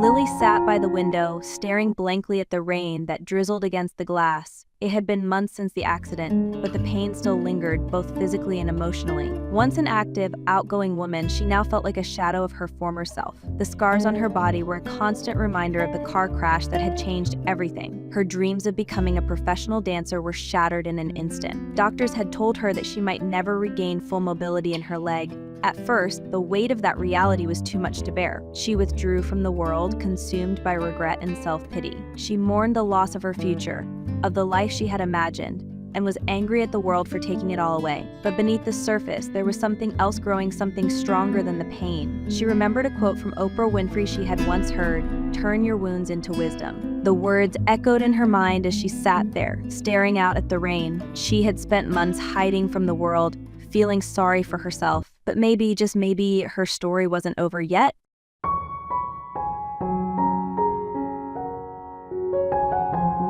Lily sat by the window, staring blankly at the rain that drizzled against the glass. It had been months since the accident, but the pain still lingered, both physically and emotionally. Once an active, outgoing woman, she now felt like a shadow of her former self. The scars on her body were a constant reminder of the car crash that had changed everything. Her dreams of becoming a professional dancer were shattered in an instant. Doctors had told her that she might never regain full mobility in her leg. At first, the weight of that reality was too much to bear. She withdrew from the world, consumed by regret and self-pity. She mourned the loss of her future, of the life she had imagined, and was angry at the world for taking it all away. But beneath the surface, there was something else growing, something stronger than the pain. She remembered a quote from Oprah Winfrey she had once heard, "Turn your wounds into wisdom." The words echoed in her mind as she sat there, staring out at the rain. She had spent months hiding from the world, feeling sorry for herself. But maybe, just maybe, her story wasn't over yet.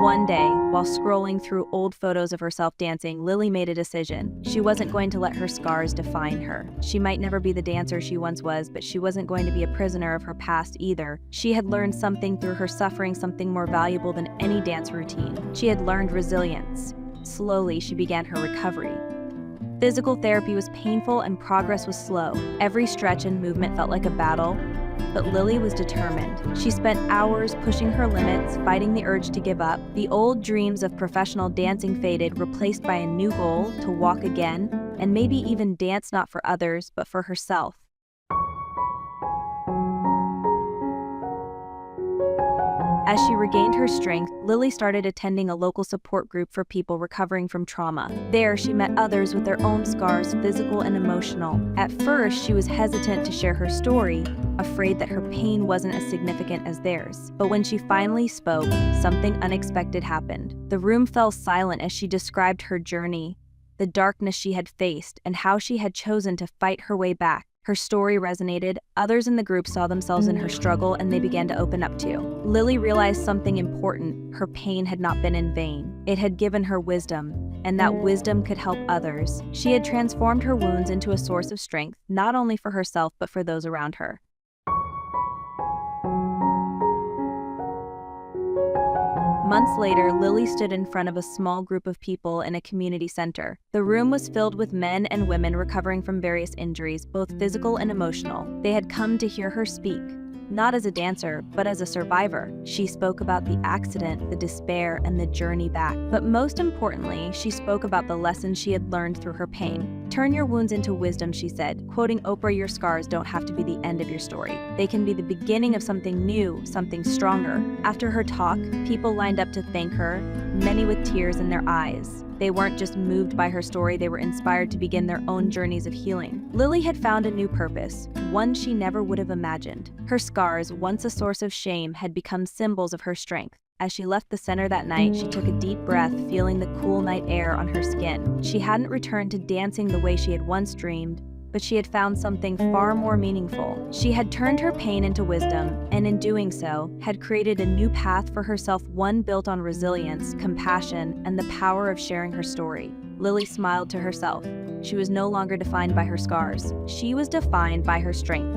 One day, while scrolling through old photos of herself dancing, Lily made a decision. She wasn't going to let her scars define her. She might never be the dancer she once was, but she wasn't going to be a prisoner of her past either. She had learned something through her suffering, something more valuable than any dance routine. She had learned resilience. Slowly, she began her recovery. Physical therapy was painful and progress was slow. Every stretch and movement felt like a battle, but Lily was determined. She spent hours pushing her limits, fighting the urge to give up. The old dreams of professional dancing faded, replaced by a new goal to walk again, and maybe even dance not for others, but for herself. As she regained her strength, Lily started attending a local support group for people recovering from trauma. There, she met others with their own scars, physical and emotional. At first, she was hesitant to share her story, afraid that her pain wasn't as significant as theirs. But when she finally spoke, something unexpected happened. The room fell silent as she described her journey, the darkness she had faced, and how she had chosen to fight her way back. Her story resonated. Others in the group saw themselves in her struggle, and they began to open up too. Lily realized something important. Her pain had not been in vain. It had given her wisdom, and that wisdom could help others. She had transformed her wounds into a source of strength, not only for herself, but for those around her. Months later, Lily stood in front of a small group of people in a community center. The room was filled with men and women recovering from various injuries, both physical and emotional. They had come to hear her speak, not as a dancer, but as a survivor. She spoke about the accident, the despair, and the journey back. But most importantly, she spoke about the lessons she had learned through her pain. "Turn your wounds into wisdom," she said. Quoting Oprah, "Your scars don't have to be the end of your story. They can be the beginning of something new, something stronger." After her talk, people lined up to thank her, many with tears in their eyes. They weren't just moved by her story, they were inspired to begin their own journeys of healing. Lily had found a new purpose, one she never would have imagined. Her scars, once a source of shame, had become symbols of her strength. As she left the center that night, she took a deep breath, feeling the cool night air on her skin. She hadn't returned to dancing the way she had once dreamed, but she had found something far more meaningful. She had turned her pain into wisdom, and in doing so, had created a new path for herself, one built on resilience, compassion, and the power of sharing her story. Lily smiled to herself. She was no longer defined by her scars. She was defined by her strength.